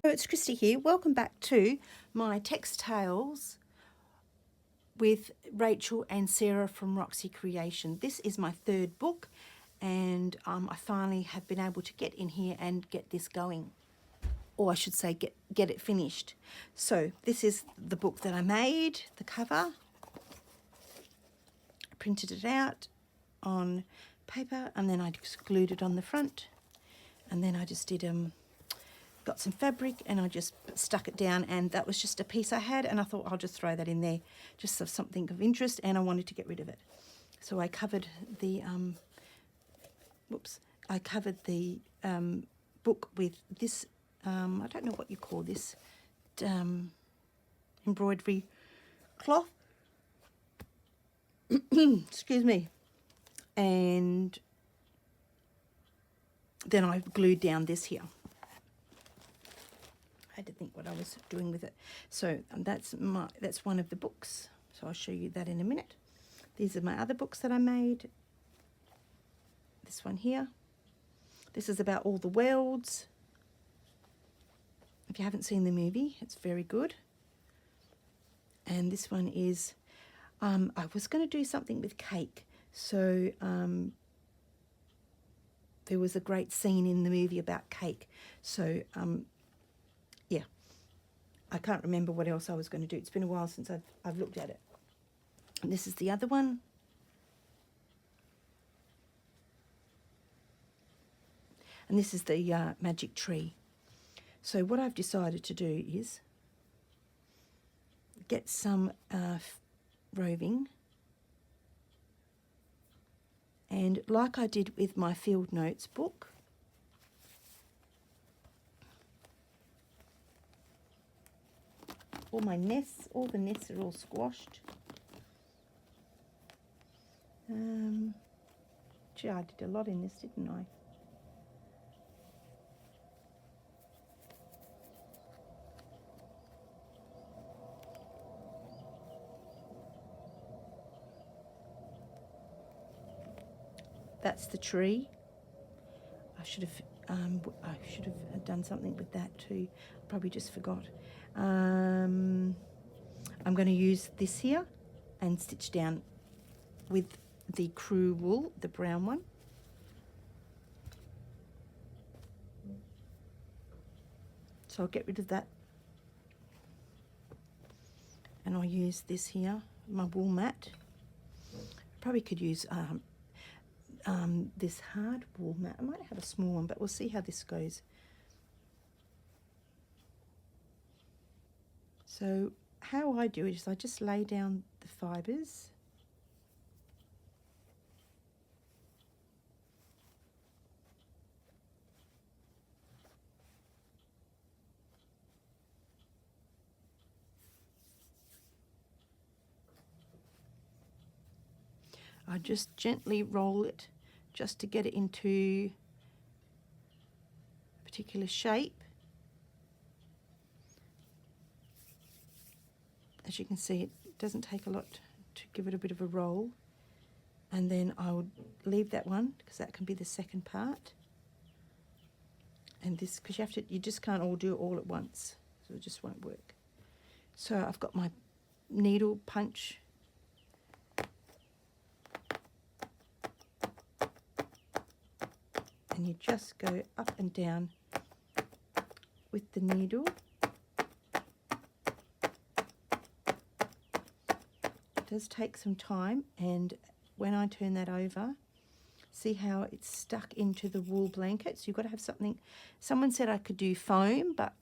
It's Kristy here. Welcome back to my text tales with Rachel and Sarah from Roxy Creation. This is my third book, and I finally have been able to get in here and get this going, or I should say get it finished. So this is the book that I made, the cover. I printed it out on paper, and then I just glued it on the front, and then I just did got some fabric and I just stuck it down, and that was just a piece I had, and I thought I'll just throw that in there just of something of interest, and I wanted to get rid of it. So I covered the book with this I don't know what you call this, embroidery cloth. Excuse me. And then I glued down this here. I had to think what I was doing with it. So that's one of the books. So I'll show you that in a minute. These are my other books that I made. This one here. This is about all the worlds. If you haven't seen the movie, it's very good. And this one is, I was going to do something with cake. So there was a great scene in the movie about cake. So yeah, I can't remember what else I was going to do. It's been a while since I've looked at it. And this is the other one. And this is the magic tree. So what I've decided to do is get some roving, and like I did with my field notes book, all the nests are all squashed. Gee, I did a lot in this, didn't I? That's the tree. I should have done something with that too. Probably just forgot. I'm going to use this here and stitch down with the crew wool, the brown one. So I'll get rid of that, and I'll use this here, my wool mat. Probably could use this hard wool mat. I might have a small one, but we'll see how this goes. So how I do it is I just lay down the fibres. I just gently roll it just to get it into a particular shape. As you can see, it doesn't take a lot to give it a bit of a roll. And then I would leave that one because that can be the second part. And this, because you just can't all do it all at once, so it just won't work. So I've got my needle punch. And you just go up and down with the needle. It does take some time, and when I turn that over, see how it's stuck into the wool blanket. So you've got to have something. Someone said I could do foam, but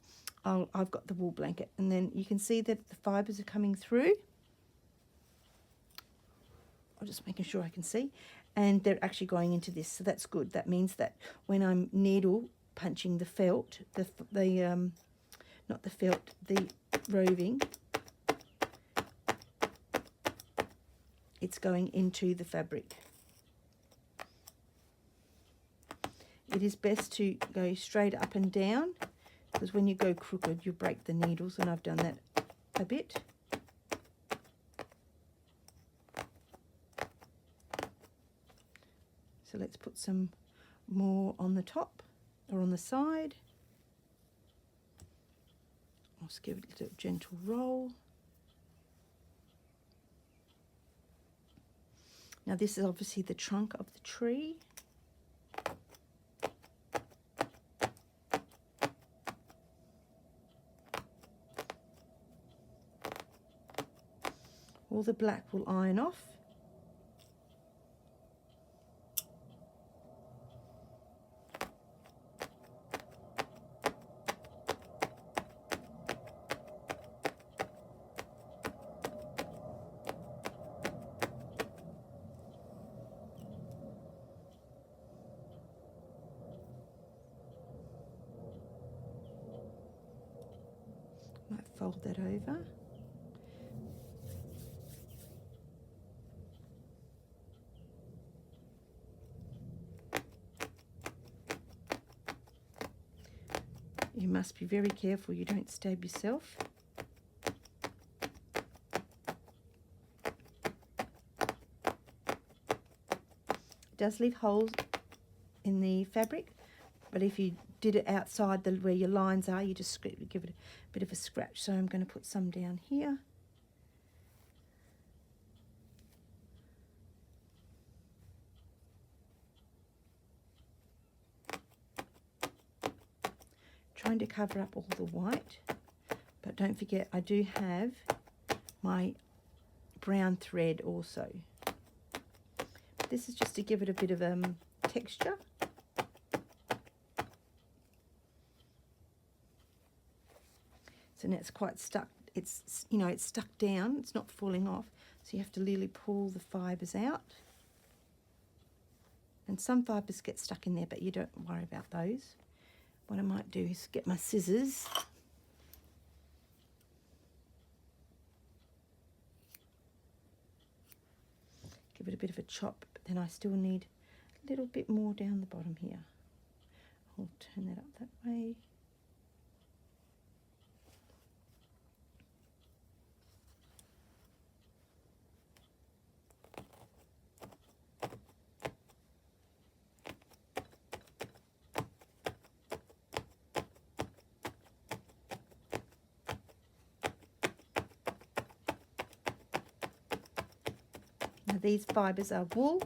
I've got the wool blanket, and then you can see that the fibres are coming through. I'm just making sure I can see. And they're actually going into this, so that's good. That means that when I'm needle punching the felt, the roving, it's going into the fabric. It is best to go straight up and down, because when you go crooked, you break the needles, and I've done that a bit. So let's put some more on the top or on the side. just give it a little gentle roll. Now this is obviously the trunk of the tree. All the black will iron off. Might fold that over. You must be very careful you don't stab yourself. It does leave holes in the fabric, but if you did it outside where your lines are, you just give it a bit of a scratch. So I'm going to put some down here. Trying to cover up all the white, but don't forget I do have my brown thread also. This is just to give it a bit of texture. So now it's quite stuck. It's, you know, it's stuck down. It's not falling off. So you have to really pull the fibres out. And some fibres get stuck in there, but you don't worry about those. What I might do is get my scissors. Give it a bit of a chop, but then I still need a little bit more down the bottom here. I'll turn that up that way. These fibres are wool.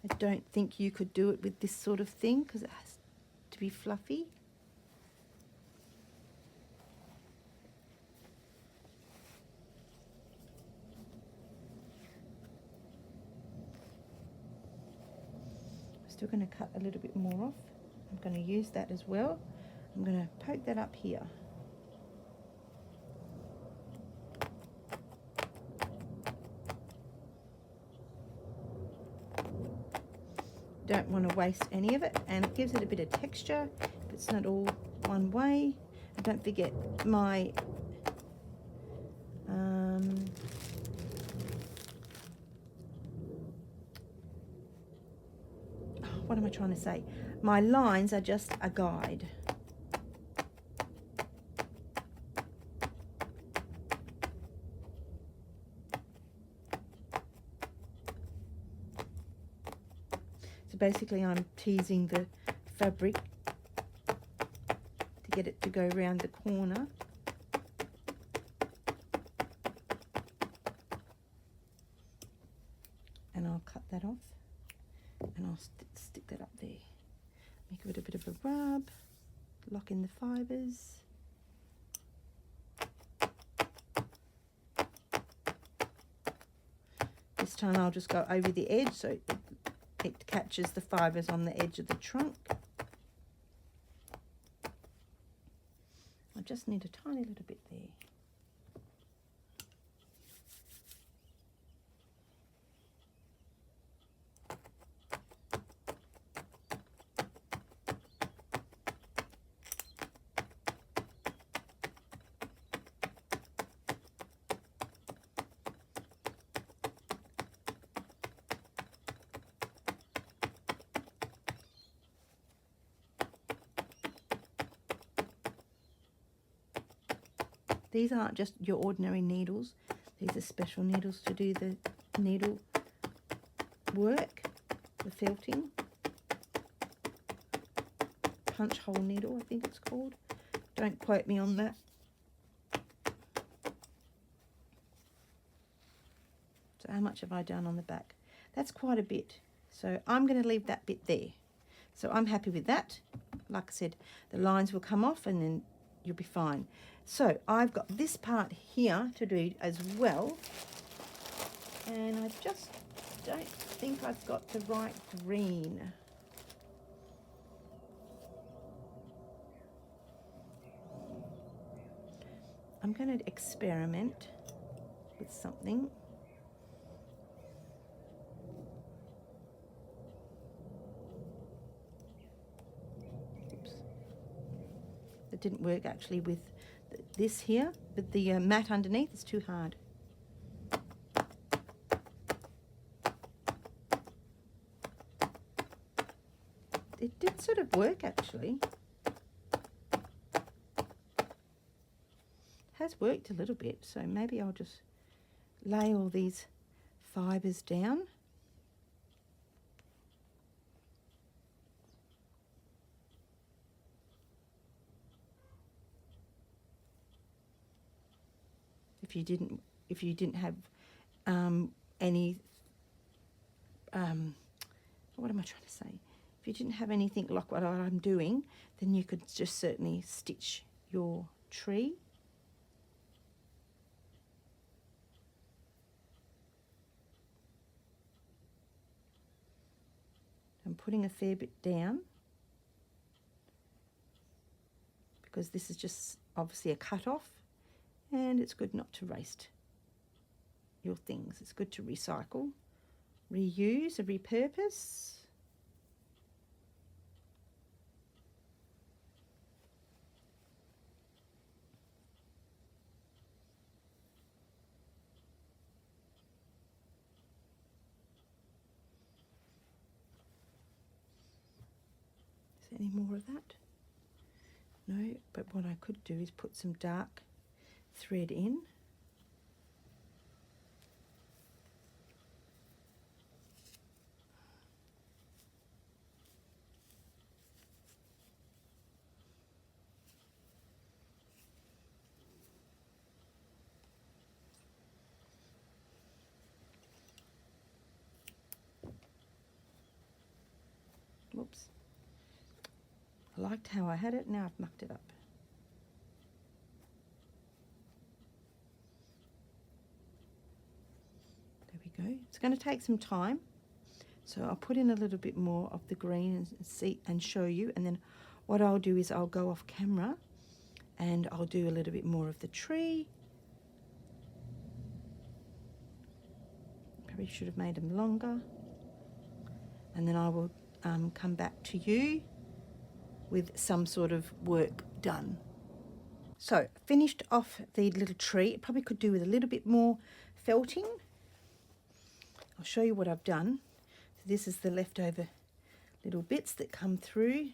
I don't think you could do it with this sort of thing because it has to be fluffy. I'm still going to cut a little bit more off. I'm going to use that as well. I'm going to poke that up here. Don't want to waste any of it, and it gives it a bit of texture if it's not all one way. And don't forget my what am I trying to say? My lines are just a guide. Basically I'm teasing the fabric to get it to go around the corner. And I'll cut that off and I'll stick that up there. Give it a bit of a rub, lock in the fibres. This time I'll just go over the edge so it catches the fibres on the edge of the trunk. I just need a tiny little bit there. These aren't just your ordinary needles. These are special needles to do the needle work, the felting. Punch hole needle, I think it's called. Don't quote me on that. So how much have I done on the back? That's quite a bit. So I'm going to leave that bit there. So I'm happy with that. Like I said, the lines will come off and then you'll be fine. So I've got this part here to do as well. And I just don't think I've got the right green. I'm going to experiment with something. Oops. It didn't work actually with this here, but the mat underneath is too hard. It did sort of work actually. Has worked a little bit, so maybe I'll just lay all these fibres down. If you didn't have any what am I trying to say? If you didn't have anything like what I'm doing, then you could just certainly stitch your tree. I'm putting a fair bit down because this is just obviously a cut off, and it's good not to waste your things. It's good to recycle, reuse, and repurpose. Any more of that? No, but what I could do is put some dark thread in. Whoops. I liked how I had it, now I've mucked it up. There we go. It's going to take some time, so I'll put in a little bit more of the green and see and show you, and then what I'll do is I'll go off camera and I'll do a little bit more of the tree. Probably should have made them longer, and then I will come back to you with some sort of work done. So finished off the little tree. It probably could do with a little bit more felting. I'll show you what I've done. So this is the leftover little bits that come through. You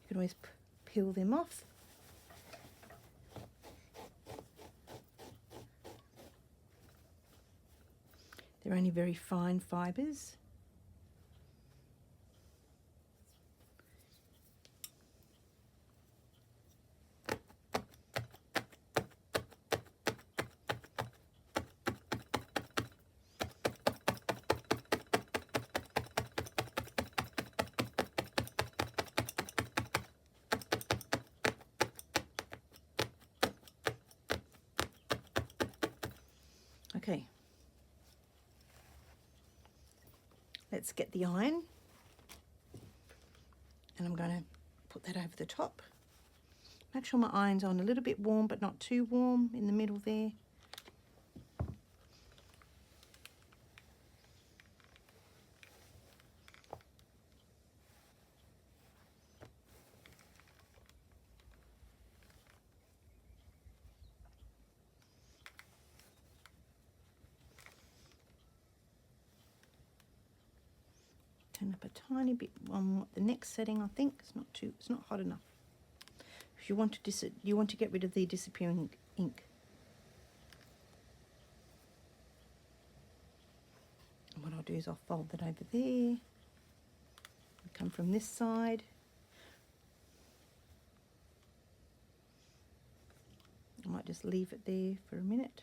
can always peel them off. They're only very fine fibres. Okay, let's get the iron, and I'm going to put that over the top. Make sure my iron's on a little bit warm, but not too warm, in the middle there. Turn up a tiny bit on the next setting. I think it's not hot enough. If you want to get rid of the disappearing ink. And what I'll do is I'll fold that over there. Come from this side. might just leave it there for a minute.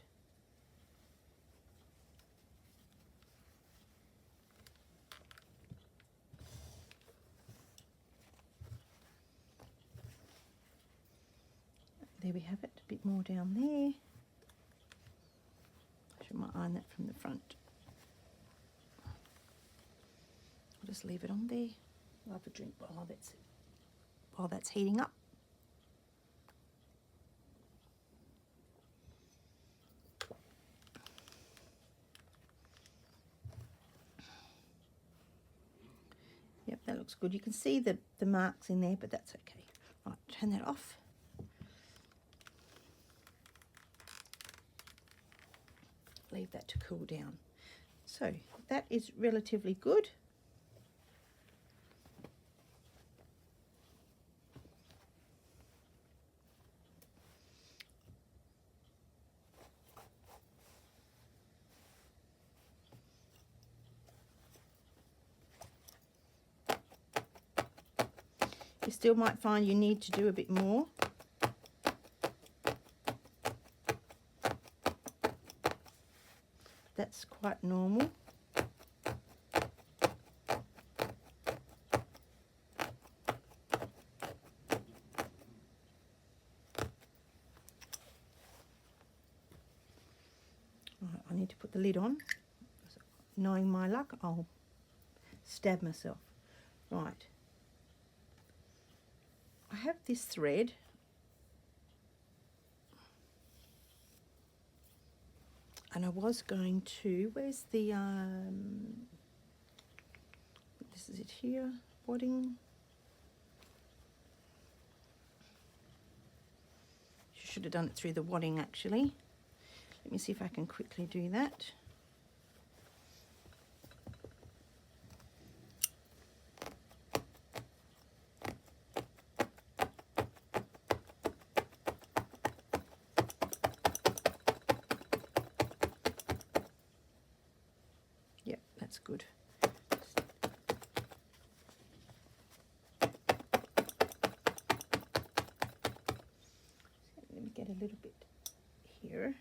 There we have it, a bit more down there. I should might iron that from the front. I'll just leave it on there. I'll have a drink while that's heating up. Yep, that looks good. You can see the marks in there, but that's okay. Right, turn that off. Leave that to cool down. So that is relatively good. You still might find you need to do a bit more. That's quite normal. Right, I need to put the lid on. Knowing my luck, I'll stab myself. Right. I have this thread. And I was going to, where's the, this is it here, wadding. Should have done it through the wadding actually. Let me see if I can quickly do that. Yep, that's good. Let me get a little bit here.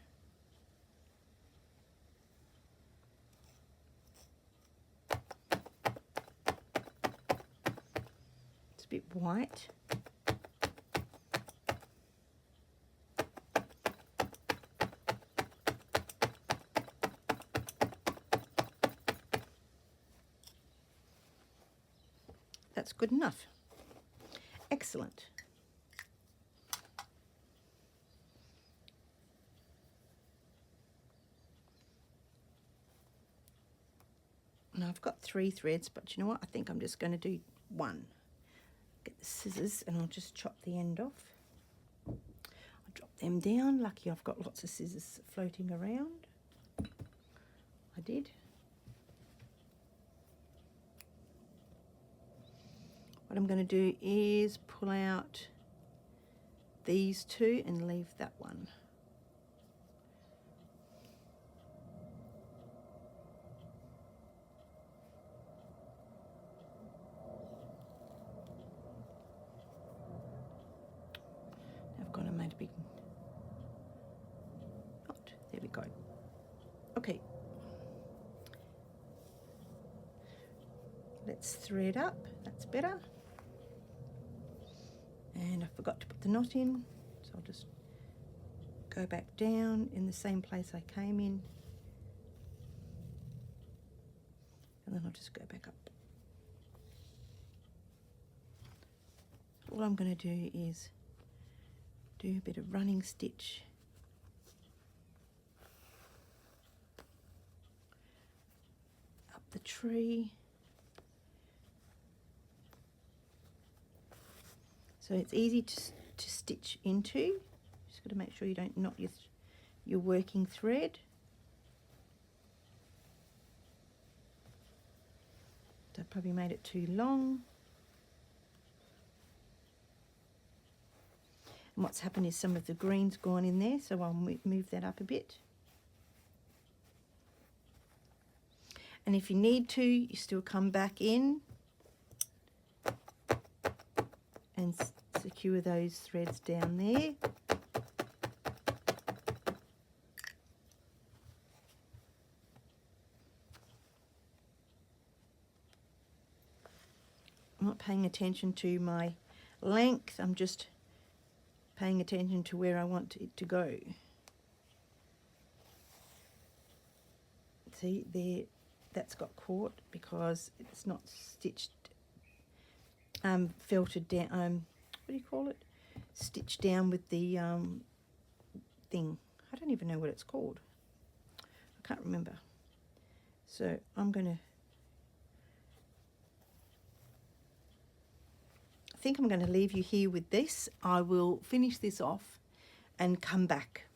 It's a bit white. That's good enough. Excellent. Now I've got 3 threads, but you know what? I think I'm just going to do 1. Get the scissors and I'll just chop the end off. I'll drop them down. Lucky I've got lots of scissors floating around. I did. What I'm going to do is pull out these 2 and leave that one. I've gone and made a big knot. There we go. Okay. Let's thread up. That's better. And I forgot to put the knot in, so I'll just go back down in the same place I came in, and then I'll just go back up. All I'm going to do is do a bit of running stitch up the tree. So it's easy to stitch into. Just got to make sure you don't knot your working thread. So I probably made it too long. And what's happened is some of the green's gone in there, so I'll move that up a bit. And if you need to, you still come back in and secure those threads down there. I'm not paying attention to my length, I'm just paying attention to where I want it to go. See there, that's got caught because it's not stitched, felted down, what do you call it? Stitched down with the thing. I don't even know what it's called. I can't remember. So I'm going to, I think I'm going to leave you here with this. I will finish this off and come back.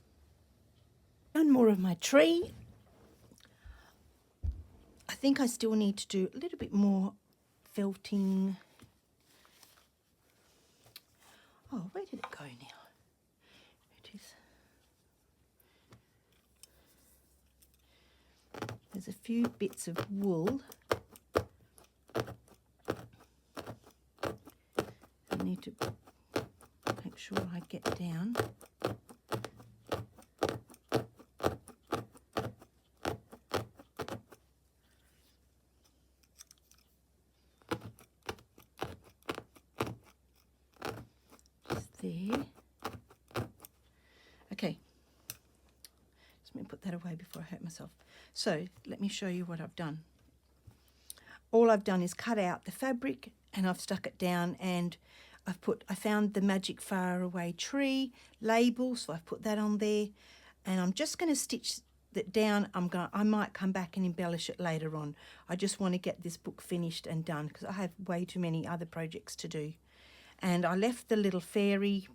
One more of my tree. I think I still need to do a little bit more felting. Oh, where did it go now? It is. There's a few bits of wool. I need to make sure I get down. Just there. Okay. Just let me put that away before I hurt myself. So let me show you what I've done. All I've done is cut out the fabric and I've stuck it down, and I found the Magic Faraway tree label, so I've put that on there, and I'm just going to stitch that down. I might come back and embellish it later on. I just want to get this book finished and done because I have way too many other projects to do. And I left the little fairy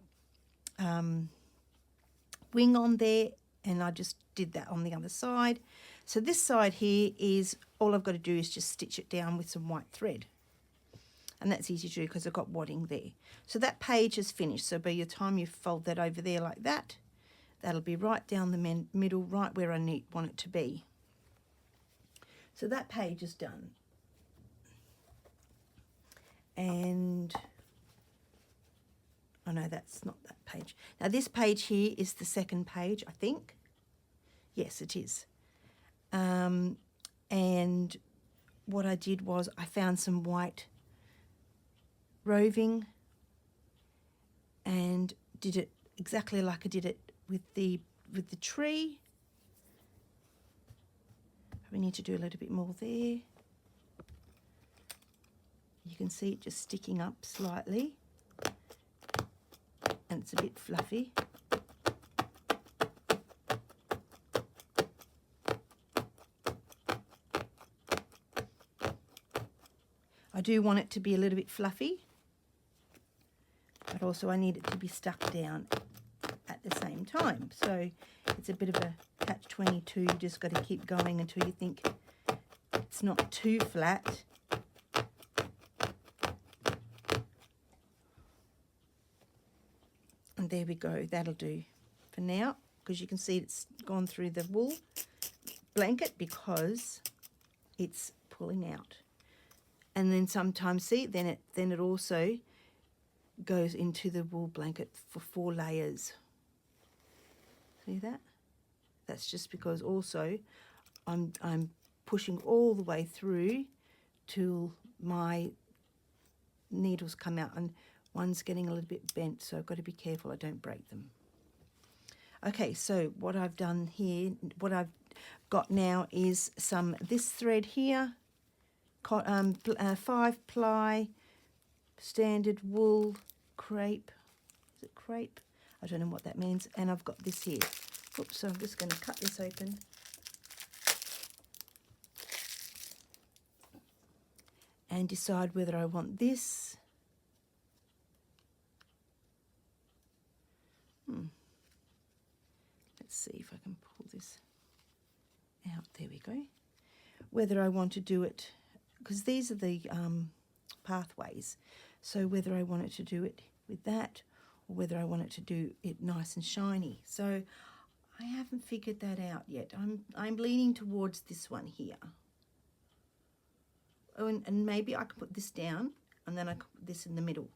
wing on there, and I just did that on the other side. So this side here is, all I've got to do is just stitch it down with some white thread. And that's easy to do because I've got wadding there. So that page is finished. So by the time you fold that over there like that, that'll be right down the middle, right where I want it to be. So that page is done. And, oh no, that's not that page. Now this page here is the second page, I think. Yes, it is. And what I did was I found some white roving and did it exactly like I did it with the tree. We need to do a little bit more there. You can see it just sticking up slightly, and it's a bit fluffy. I do want it to be a little bit fluffy, but also I need it to be stuck down at the same time. So it's a bit of a catch-22. You just got to keep going until you think it's not too flat. And there we go. That'll do for now, because you can see it's gone through the wool blanket because it's pulling out. And then sometimes, see, then it also goes into the wool blanket for 4 layers. See that? That's just because also I'm pushing all the way through till my needles come out, and one's getting a little bit bent, so I've got to be careful I don't break them. Okay, so what I've done here, what I've got now is this thread here, 5 ply standard wool crepe. Is it crepe? I don't know what that means. And I've got this here. Oops, so I'm just going to cut this open. And decide whether I want this. Let's see if I can pull this out. There we go. Whether I want to do it, because these are the pathways, so whether I wanted to do it with that or whether I wanted to do it nice and shiny. So I haven't figured that out yet. I'm leaning towards this one here. Oh, and maybe I could put this down and then I could put this in the middle.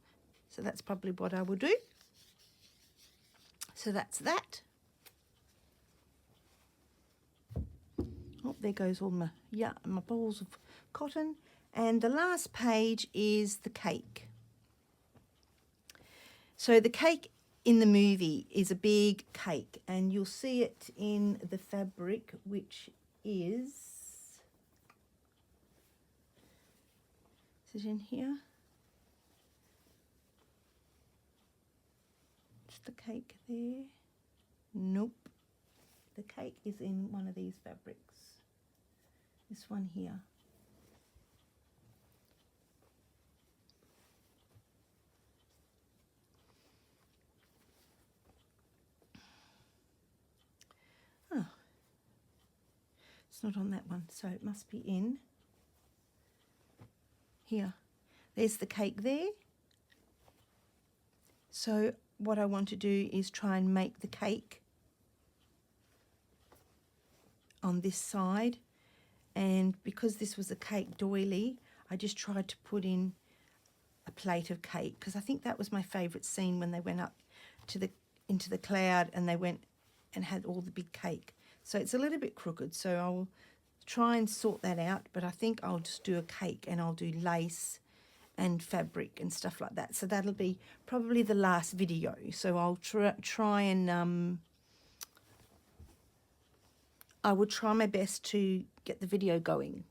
So that's probably what I will do. So that's that. Oh, there goes all my balls of cotton. And the last page is the cake. So the cake in the movie is a big cake, and you'll see it in the fabric, which is it in here? Is the cake there? Nope. The cake is in one of these fabrics. This one here. Oh, it's not on that one, so it must be in here. There's the cake there. So what I want to do is try and make the cake on this side, and because this was a cake doily, I just tried to put in a plate of cake, because I think that was my favourite scene, when they went up to the into the cloud and they went and had all the big cake. So it's a little bit crooked, so I'll try and sort that out, but I think I'll just do a cake, and I'll do lace and fabric and stuff like that. So that'll be probably the last video. So I'll try and I will try my best to get the video going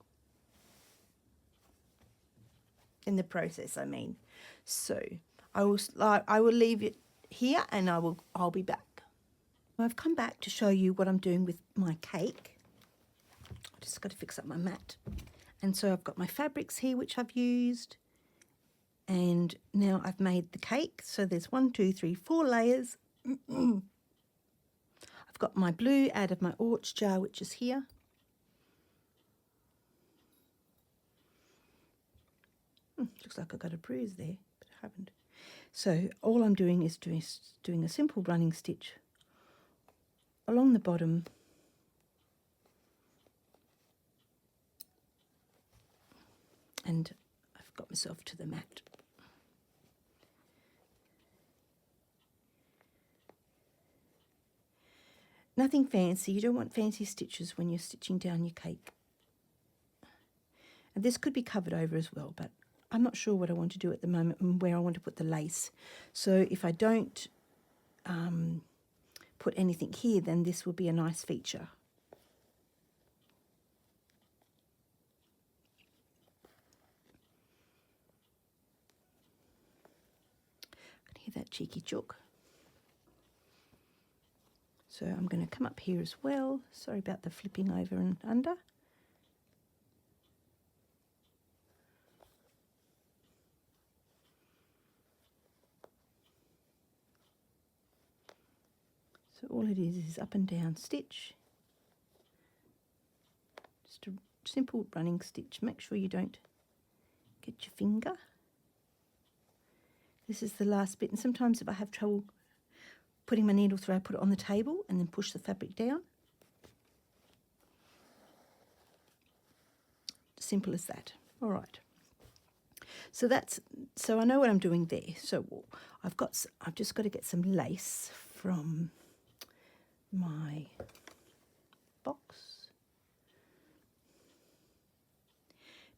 in the process, I mean. So I will leave it here, and I'll be back. I've come back to show you what I'm doing with my cake. I just got to fix up my mat. And so I've got my fabrics here, which I've used. And now I've made the cake. So there's 1, 2, 3, 4 layers. I've got my blue out of my orch jar, which is here. Looks like I got a bruise there, but I haven't. So all I'm doing is doing a simple running stitch along the bottom, and I've got myself to the mat. Nothing fancy. You don't want fancy stitches when you're stitching down your cake. And this could be covered over as well, but I'm not sure what I want to do at the moment and where I want to put the lace. So if I don't put anything here, then this will be a nice feature. I can hear that cheeky chook. So I'm going to come up here as well. Sorry about the flipping over and under. So all it is up and down stitch. Just a simple running stitch. Make sure you don't get your finger. This is the last bit, and sometimes if I have trouble putting my needle through, I put it on the table and then push the fabric down. Simple as that. All right. So I know what I'm doing there. So I've just got to get some lace from my box.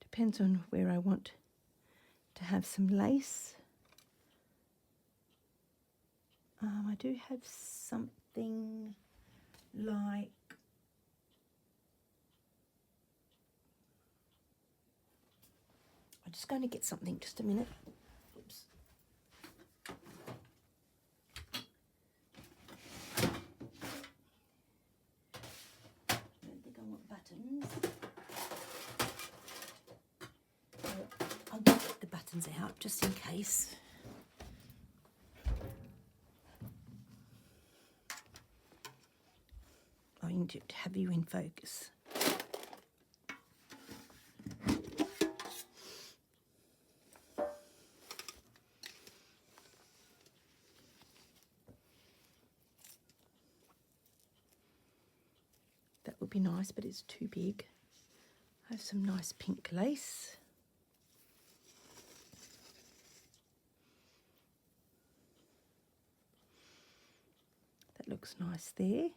Depends on where I want to have some lace. I do have something like I'm just going to get something, just a minute. Oops. I don't think I want buttons. I'll get the buttons out just in case. I need to have you in focus. That would be nice, but it's too big. I have some nice pink lace. That looks nice there.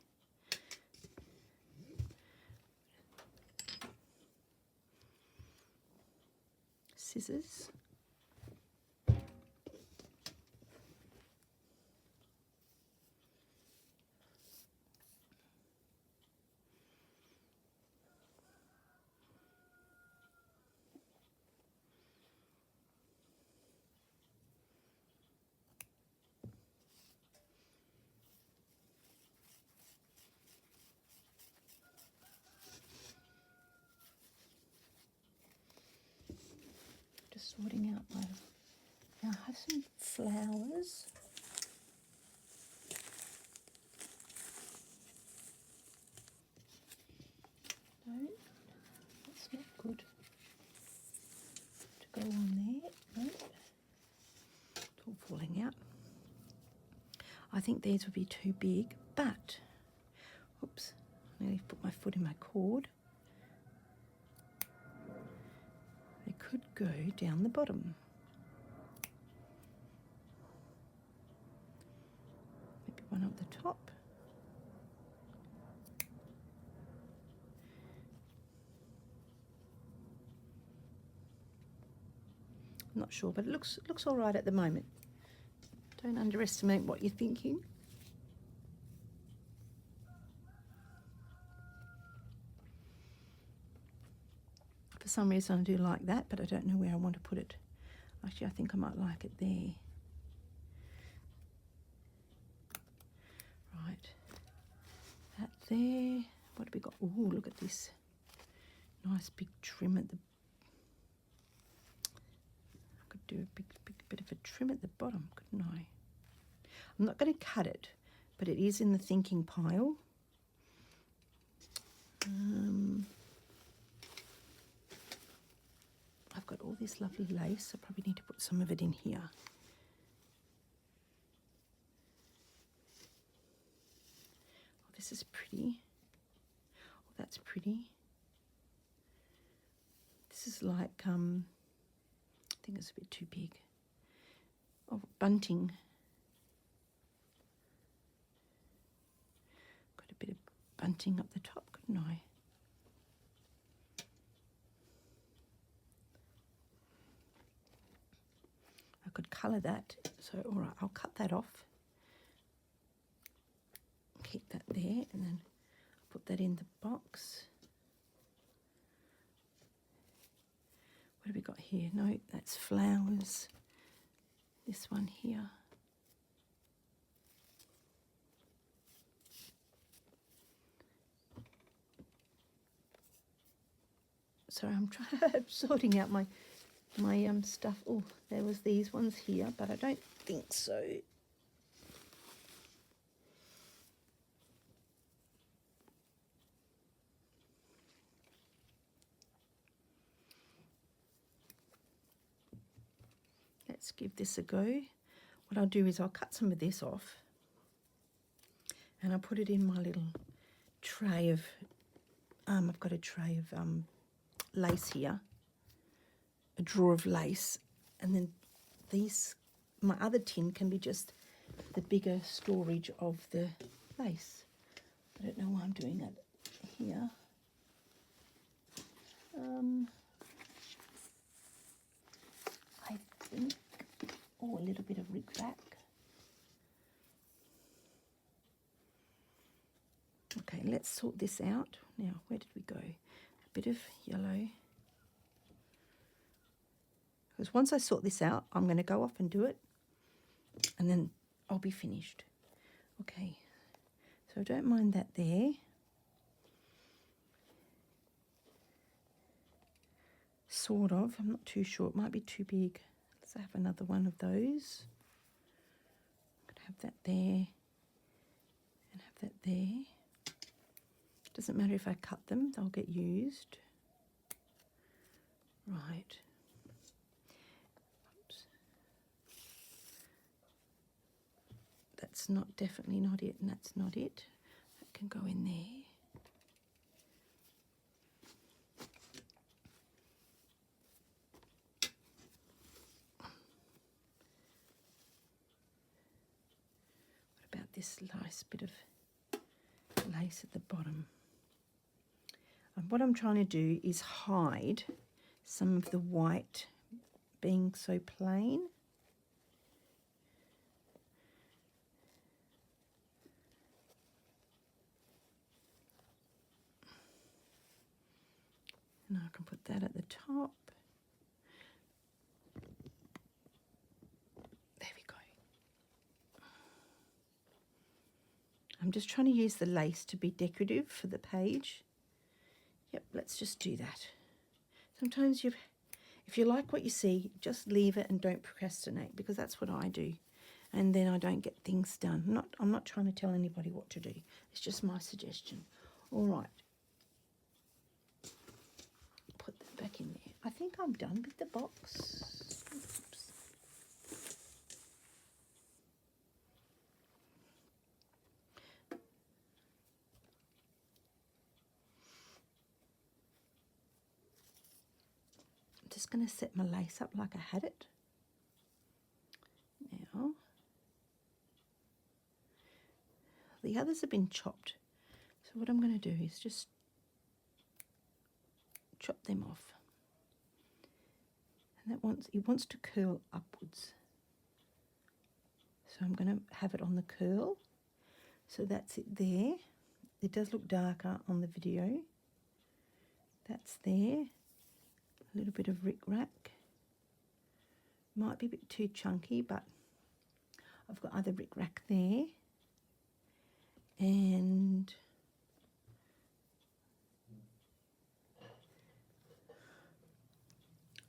scissors. Just sorting out my, now I have some flowers. No, that's not good to go on there. No, it's all falling out. I think these would be too big, but, oops, I nearly put my foot in my cord. They could go down the bottom. Maybe one up the top. I'm not sure, but it looks all right at the moment. Don't underestimate what you're thinking. For some reason I do like that, but I don't know where I want to put it. Actually, I think I might like it there. Right, that there. What have we got? Oh, look at this. Nice big trim at the, I could do a big bit of a trim at the bottom, couldn't I? I'm not going to cut it, but it is in the thinking pile. I've got all this lovely lace. I probably need to put some of it in here. Oh, this is pretty. Oh, that's pretty. This is like, I think it's a bit too big. Oh, bunting. Got a bit of bunting up the top, couldn't I? I could colour that, so all right, I'll cut that off. Keep that there, and then put that in the box. What have we got here? No, that's flowers. This one here. Sorry, I'm sorting out my stuff. Oh, there was these ones here, but I don't think so. Let's give this a go. What I'll do is I'll cut some of this off and I'll put it in my little tray of, I've got a tray of lace here, a drawer of lace, and then these, my other tin can be just the bigger storage of the lace. I don't know why I'm doing it here. I think, oh, a little bit of rip back. Okay, let's sort this out. Now, where did we go? A bit of yellow. Because once I sort this out, I'm going to go off and do it, and then I'll be finished. Okay, so I don't mind that there. Sort of, I'm not too sure. It might be too big. Let's have another one of those. I'm going to have that there and have that there. Doesn't matter if I cut them, they'll get used. Right. Oops. That's not, definitely not it, and that's not it. That can go in there. What about this nice bit of lace at the bottom? And what I'm trying to do is hide some of the white being so plain. And I can put that at the top. There we go. I'm just trying to use the lace to be decorative for the page. Yep, let's just do that. Sometimes if you like what you see, just leave it and don't procrastinate, because that's what I do. And then I don't get things done. I'm not trying to tell anybody what to do. It's just my suggestion. All right. Put that back in there. I think I'm done with the box. Oops. I'm just going to set my lace up like I had it. Now, the others have been chopped. So what I'm going to do is just chop them off. And it wants to curl upwards. So I'm going to have it on the curl. So that's it there. It does look darker on the video. That's there. A little bit of rick-rack. Might be a bit too chunky, but I've got other rick-rack there. And I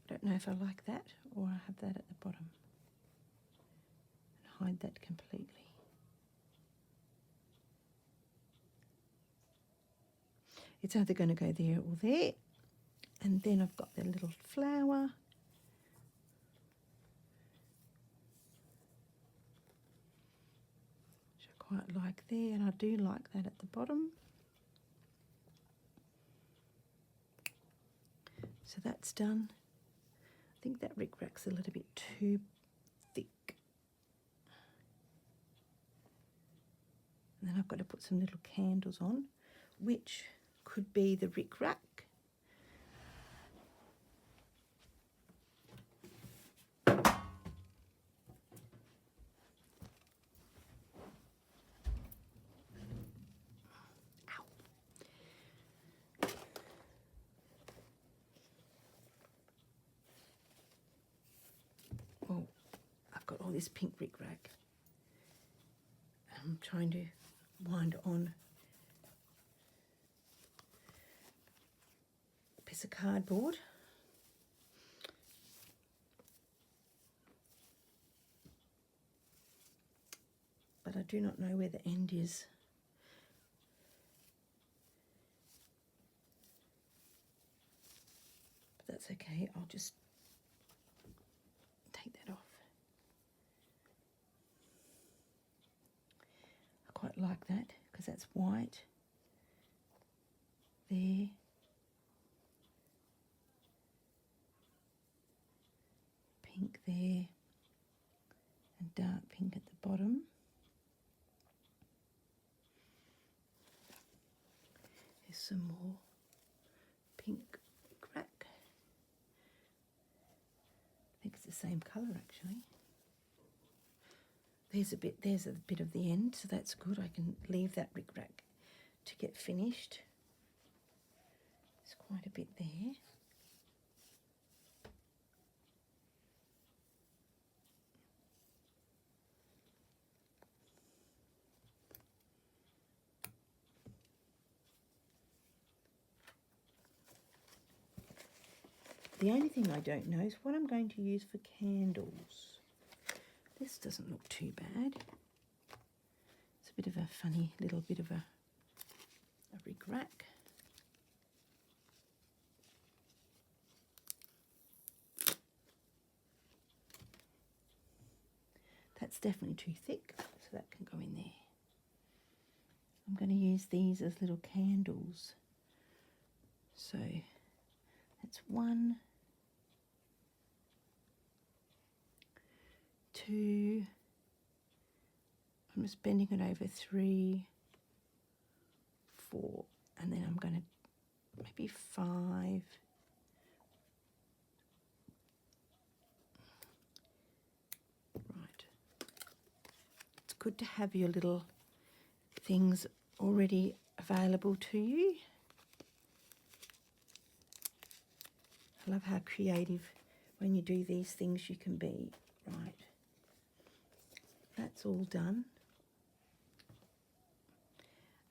don't know if I like that or I have that at the bottom. And hide that completely. It's either going to go there or there. And then I've got the little flower. Which I quite like there, and I do like that at the bottom. So that's done. I think that rick-rack's a little bit too thick. And then I've got to put some little candles on, which could be the rick-rack. Oh, I've got all this pink rick-rack. I'm trying to wind on a piece of cardboard. But I do not know where the end is. But that's okay, I'll just take that off. I quite like that because that's white there. Pink there and dark pink at the bottom. There's some more pink crack. I think it's the same colour actually. There's a bit of the end, so that's good. I can leave that rick-rack to get finished. There's quite a bit there. The only thing I don't know is what I'm going to use for candles. This doesn't look too bad. It's a bit of a funny little bit of a rick-rack. That's definitely too thick, so that can go in there. I'm going to use these as little candles. So that's 1, 2, I'm just bending it over 3, 4, and then I'm going to maybe 5, good to have your little things already available to you. I love how creative when you do these things you can be. Right, that's all done.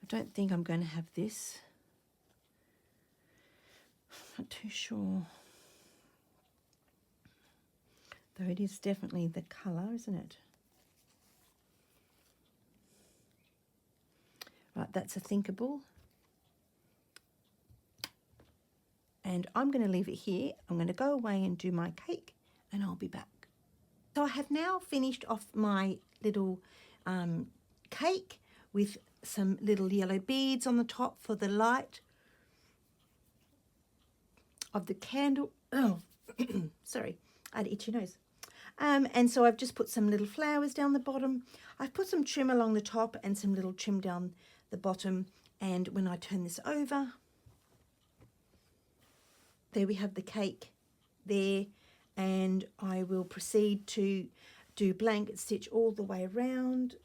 I don't think I'm going to have this. I'm not too sure. Though it is definitely the colour, isn't it? Right, that's a thinkable. And I'm going to leave it here. I'm going to go away and do my cake and I'll be back. So I have now finished off my little cake with some little yellow beads on the top for the light of the candle. Oh, sorry, I had an itchy nose. And so I've just put some little flowers down the bottom. I've put some trim along the top and some little trim down the bottom. And when I turn this over, there we have the cake there. And I will proceed to do blanket stitch all the way around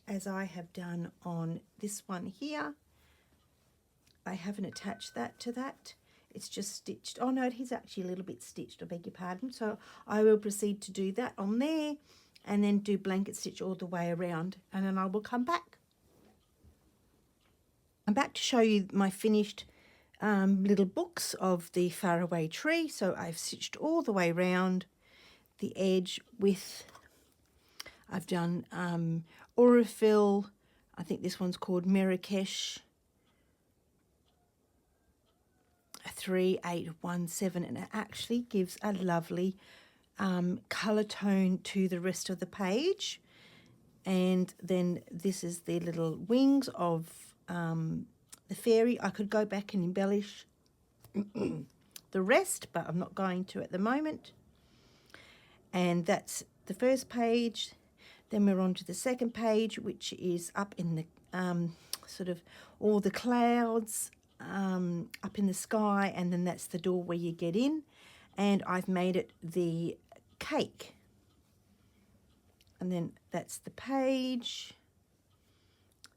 as I have done on this one here. I haven't attached that to that. It's just stitched. Oh no, it is actually a little bit stitched, I beg your pardon. So I will proceed to do that on there and then do blanket stitch all the way around, and then I will come back. I'm back to show you my finished little books of the Faraway tree. So I've stitched all the way around the edge with, I've done Aurifil, I think this one's called Marrakesh 3817, and it actually gives a lovely colour tone to the rest of the page. And then this is the little wings of the fairy. I could go back and embellish the rest, but I'm not going to at the moment. And that's the first page. Then we're on to the second page, which is up in the sort of all the clouds up in the sky, and then that's the door where you get in. And I've made it the cake. And then that's the page.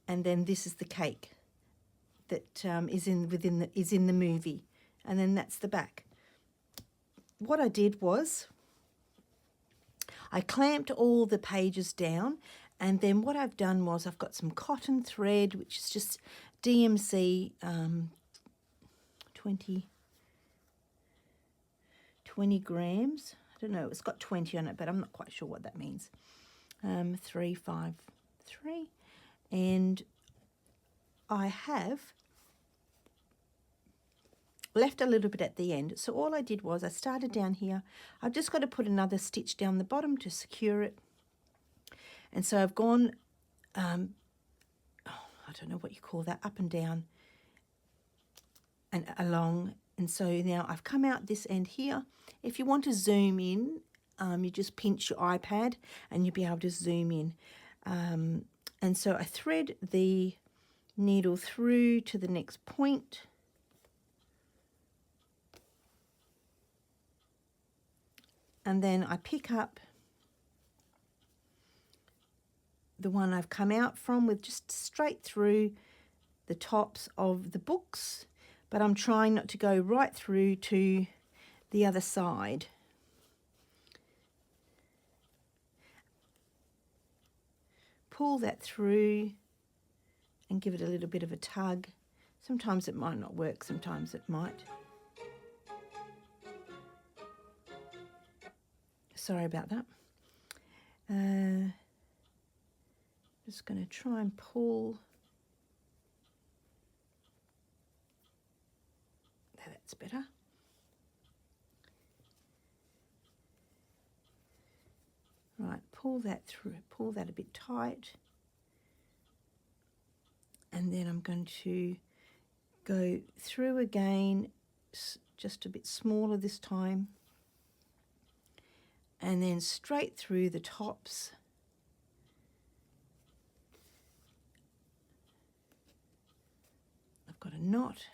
And then this is the cake that is in the movie, and then that's the back. What I did was I clamped all the pages down, and then what I've done was I've got some cotton thread, which is just DMC 20 grams. I don't know, it's got 20 on it, but I'm not quite sure what that means. 353, and I have left a little bit at the end. So all I did was I started down here. I've just got to put another stitch down the bottom to secure it. And so I've gone, I don't know what you call that, up and down and along. And so now I've come out this end here. If you want to zoom in, you just pinch your iPad and you'll be able to zoom in. And so I thread the needle through to the next point. And then I pick up the one I've come out from with just straight through the tops of the books, but I'm trying not to go right through to the other side. Pull that through and give it a little bit of a tug. Sometimes it might not work, sometimes it might. Sorry about that. Just going to try and pull. That's better. Right, pull that through, pull that a bit tight. And then I'm going to go through again, just a bit smaller this time. And then straight through the tops. I've got a knot.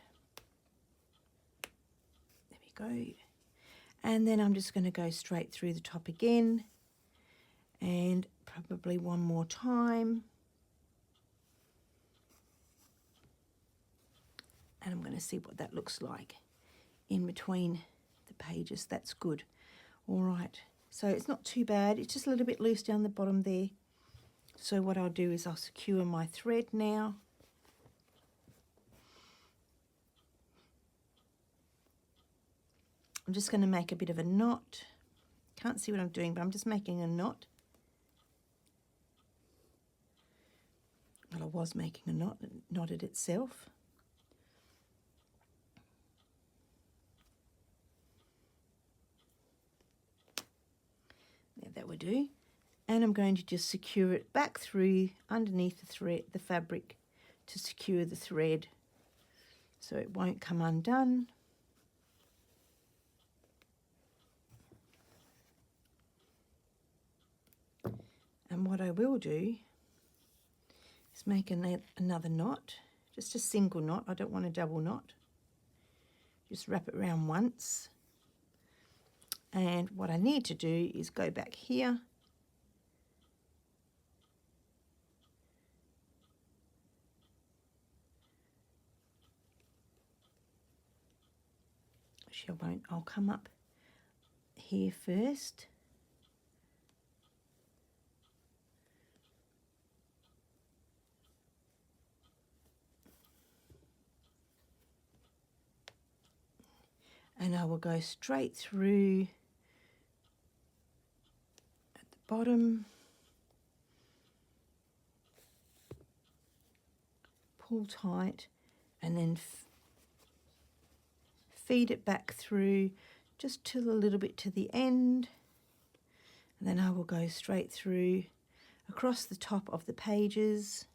There we go. And then I'm just going to go straight through the top again. and probably one more time. And I'm going to see what that looks like in between the pages. That's good. All right, so it's not too bad. It's just a little bit loose down the bottom there. So what I'll do is I'll secure my thread now. I'm just going to make a bit of a knot. Can't see what I'm doing, but I'm just making a knot. Well, I was making a knot, it knotted itself. There, that will do. And I'm going to just secure it back through underneath the thread, the fabric, to secure the thread so it won't come undone. And what I will do is make another knot, just a single knot. I don't want a double knot. Just wrap it around once. And what I need to do is go back here I'll come up here first. And I will go straight through at the bottom, pull tight, and then feed it back through just to a little bit to the end, and then I will go straight through across the top of the pages.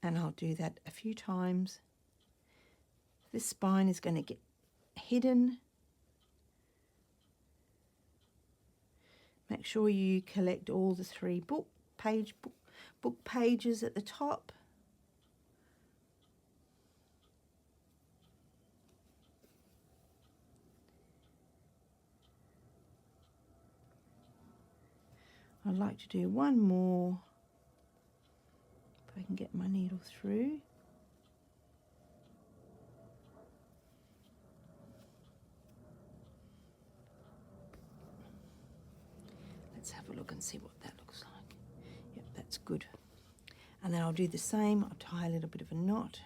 And I'll do that a few times. This spine is going to get hidden. Make sure you collect all the 3 book pages at the top. I'd like to do one more, if I can get my needle through. Let's have a look and see what that looks like. Yep, that's good. And then I'll do the same. I'll tie a little bit of a knot.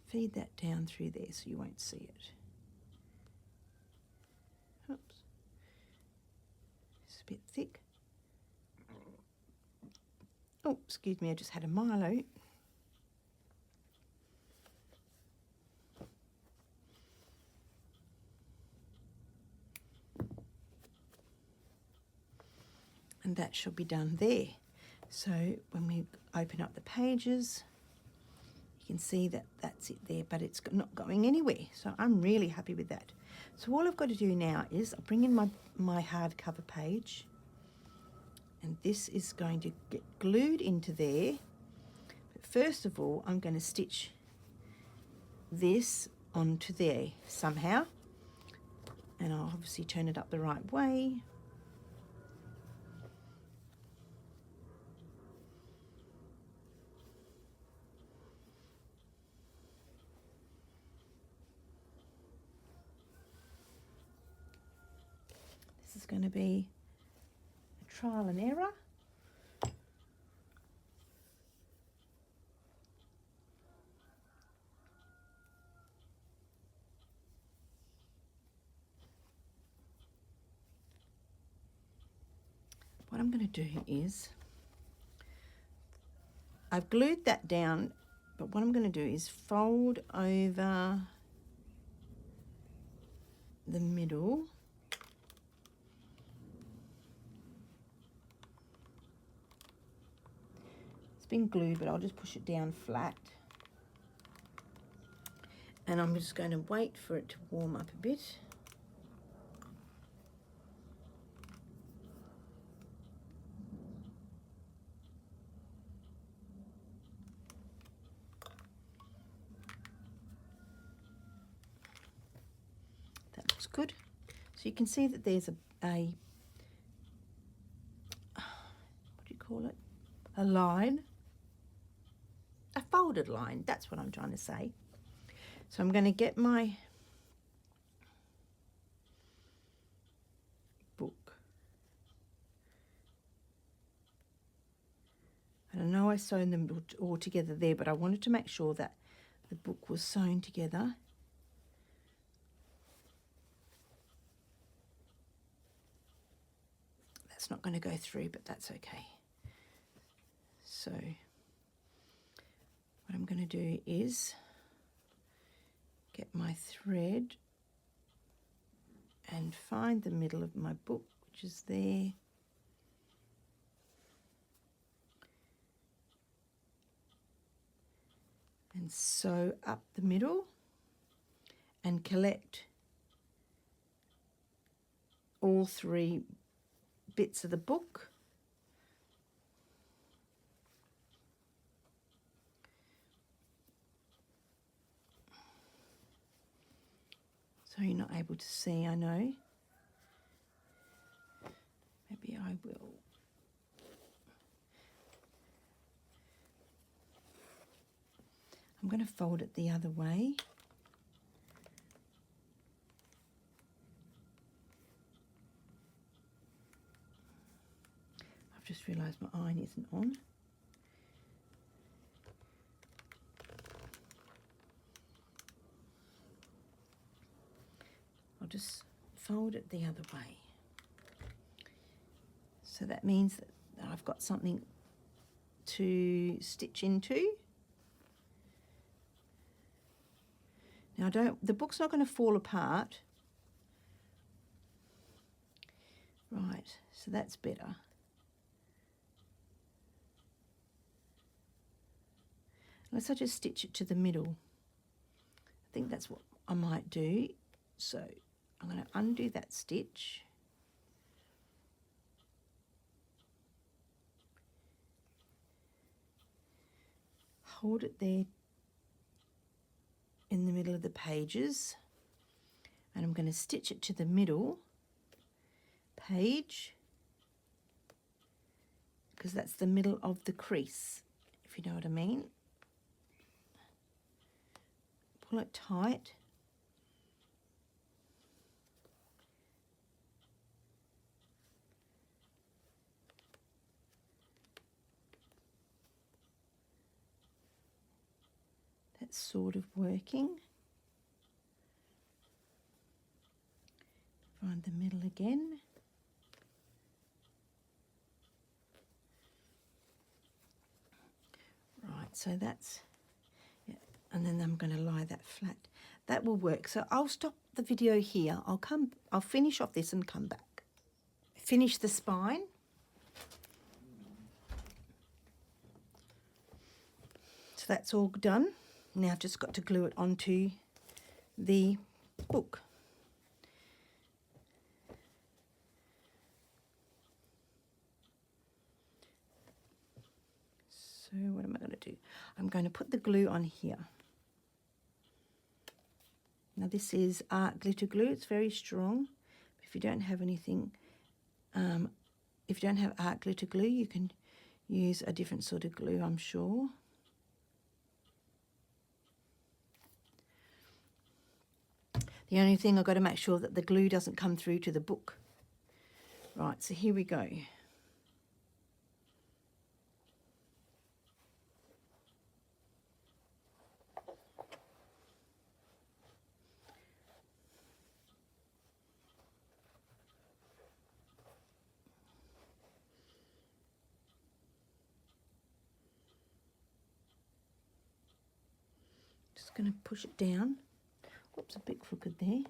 Feed that down through there so you won't see it. Oops. It's a bit thick. Oh, excuse me, I just had a Milo. And that should be done there. So when we open up the pages, you can see that that's it there, but it's not going anywhere. So I'm really happy with that. So all I've got to do now is I'll bring in my hardcover page, and this is going to get glued into there. But first of all, I'm going to stitch this onto there somehow, and I'll obviously turn it up the right way. This is going to be a trial and error. What I'm going to do is, I've glued that down, but what I'm going to do is fold over the middle. It's been glued, but I'll just push it down flat. And I'm just going to wait for it to warm up a bit. good. So you can see that there's a what do you call it? A line. A folded line, that's what I'm trying to say. So I'm going to get my book. And I know I sewn them all together there, but I wanted to make sure that the book was sewn together. That's not going to go through, but that's okay. So what I'm going to do is get my thread and find the middle of my book, which is there. And sew up the middle and collect all 3 bits of the book. So you're not able to see, I know. Maybe I will. I'm going to fold it the other way. I've just realised my iron isn't on. I'll just fold it the other way. So that means that I've got something to stitch into. Now the book's not going to fall apart. Right, so that's better. Unless I just stitch it to the middle. I think that's what I might do. So I'm going to undo that stitch. Hold it there in the middle of the pages, and I'm going to stitch it to the middle page, because that's the middle of the crease, if you know what I mean. Pull it tight. That's sort of working. Find the middle again. Right, so that's, yeah, and then I'm going to lie that flat. That will work. So I'll stop the video here. I'll finish off this and come back. Finish the spine. So that's all done. Now I've just got to glue it onto the book. So what am I going to do? I'm going to put the glue on here. Now this is art glitter glue. It's very strong. If you don't have anything, if you don't have art glitter glue, you can use a different sort of glue, I'm sure. The only thing I've got to make sure that the glue doesn't come through to the book. Right, so here we go. Just going to push it down. Whoops, a bit crooked there.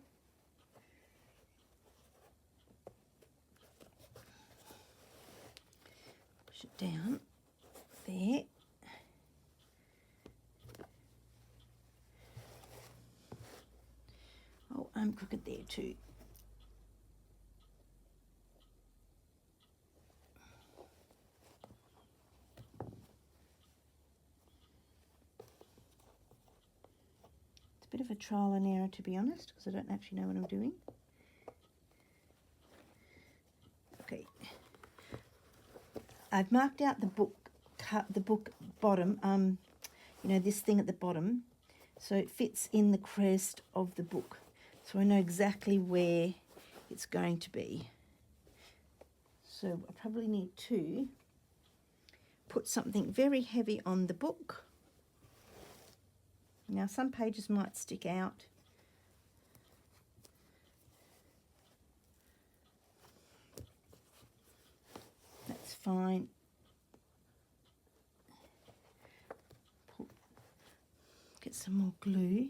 Push it down there. Oh, I'm crooked there too. It's a bit of a trial and error, to be honest, because I don't actually know what I'm doing. I've marked out the book bottom, you know, this thing at the bottom, so it fits in the crest of the book. So I know exactly where it's going to be. So I probably need to put something very heavy on the book. Now some pages might stick out. That's fine. Get some more glue.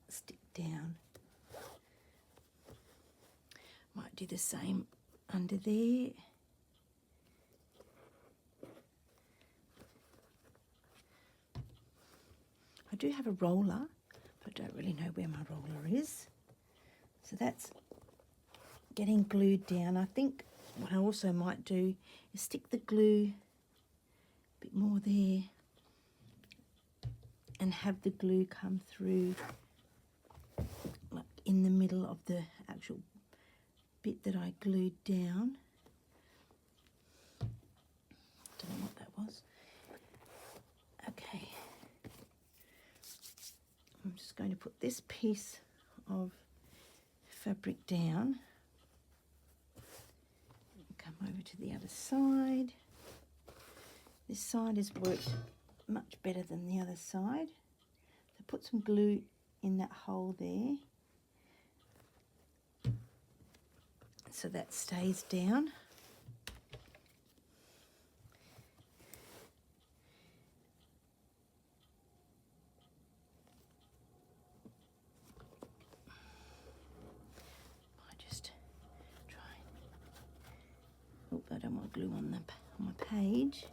Stick down. Might do the same under there. I do have a roller, but I don't really know where my roller is. So that's getting glued down. I think what I also might do is stick the glue a bit more there and have the glue come through like in the middle of the actual bit that I glued down. Don't know what that was. Okay. I'm just going to put this piece of fabric down. Come over to the other side. This side has worked much better than the other side. So put some glue in that hole there, so that stays down. I don't want glue on my page.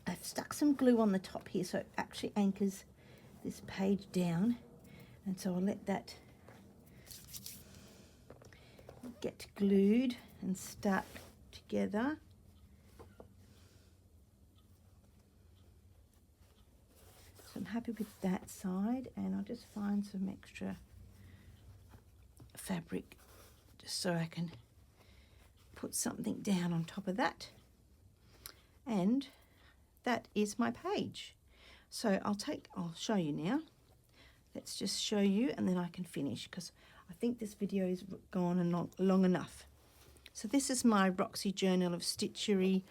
I've stuck some glue on the top here so it actually anchors this page down, and so I'll let that get glued and stuck together. So I'm happy with that side, and I'll just find some extra fabric just so I can put something down on top of that, and that is my page. So I'll show you now. Let's just show you and then I can finish, because I think this video is gone and long enough. So this is my Roxy Journal of Stitchery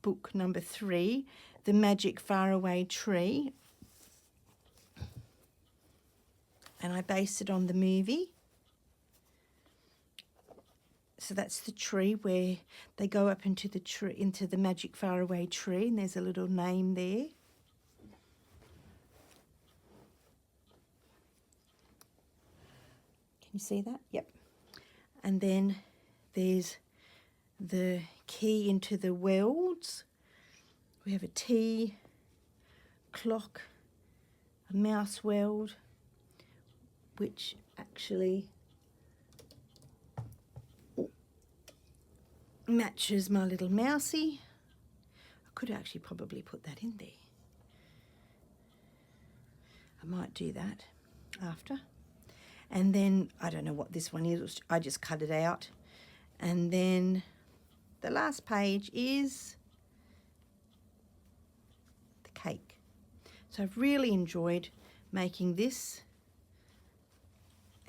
book number 3, The Magic Faraway Tree, and I based it on the movie. So that's the tree where they go up into the tree, into the magic faraway tree, and there's a little name there. Can you see that? Yep. And then there's the key into the worlds. We have a tea, clock, a mouse world, which actually matches my little mousey. I could actually probably put that in there. I might do that after. And then I don't know what this one is. I just cut it out. And then the last page is the cake. So I've really enjoyed making this.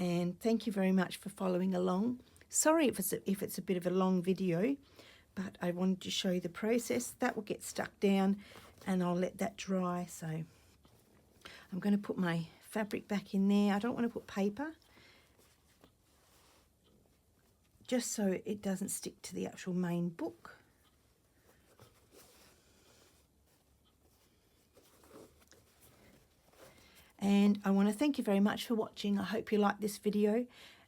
And thank you very much for following along. Sorry if it's a bit of a long video, but I wanted to show you the process. That will get stuck down and I'll let that dry. So I'm going to put my fabric back in there. I don't want to put paper, just so it doesn't stick to the actual main book. And I want to thank you very much for watching. I hope you like this video,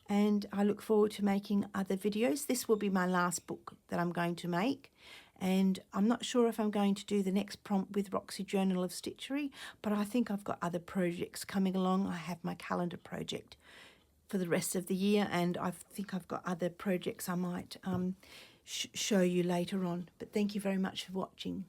and I look forward to making other videos. This will be my last book that I'm going to make, and I'm not sure if I'm going to do the next prompt with Roxy Journal of Stitchery, but I think I've got other projects coming along. I have my calendar project for the rest of the year, and I think I've got other projects I might show you later on. But thank you very much for watching.